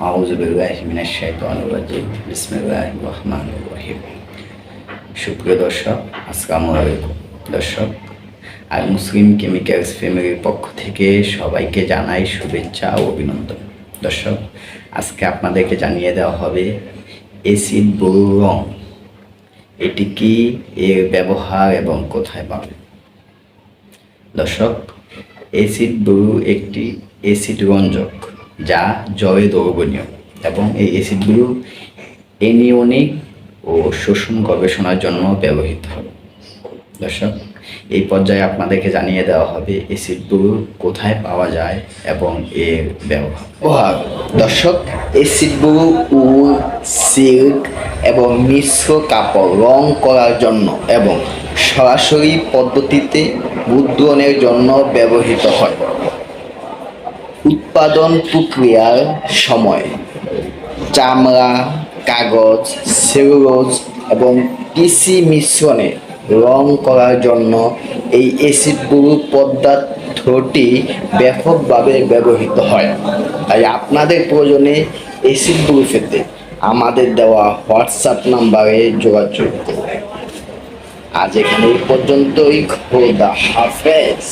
আউযু বিল্লাহি মিনাশ শাইতানির রাজিম। বিসমিল্লাহির রহমানির রহিম। সুপ্রিয় দর্শক, আসসালামু আলাইকুম। দর্শক, আল মুসলিম কেমিক্যালস ফ্যামিলির পক্ষ থেকে সবাইকে জানাই শুভেচ্ছা ও অভিনন্দন। দর্শক, আজকে আপনাদেরকে জানিয়ে দেওয়া হবে অ্যাসিড ব্লু রং। এটি কি, এর ব্যবহার এবং কোথায় পাবেন। দর্শক, অ্যাসিড ব্লু একটি অ্যাসিড রঞ্জক যা জলে দ্রবণীয় এবং এই অ্যাসিডগুলো অ্যানিয়নিক ও শোষণ গবেষণার জন্য ব্যবহৃত হয়। দর্শক, এই পর্যায়ে আপনাদেরকে জানিয়ে দেওয়া হবে অ্যাসিডগুলো কোথায় পাওয়া যায় এবং এর ব্যবহার। দর্শক, অ্যাসিডগুলো উল, সিল্ক এবং মিশ্র কাপড় রং করার জন্য এবং সরাসরি পদ্ধতিতে মুদ্রণের জন্য ব্যবহৃত হয়। উৎপাদন প্রক্রিয়ার সময় চামড়া, কাগজ, সেলুলোজ এবং টিসি মিশ্রণে রং করার জন্য এই অ্যাসিডগুলো পদার্থটি ব্যাপকভাবে ব্যবহৃত হয়। তাই আপনাদের প্রয়োজনে অ্যাসিডগুলো পেতে আমাদের দেওয়া হোয়াটসঅ্যাপ নাম্বারে যোগাযোগ করুন। আজ এখানে এই পর্যন্তই। খোদা হাফেজ।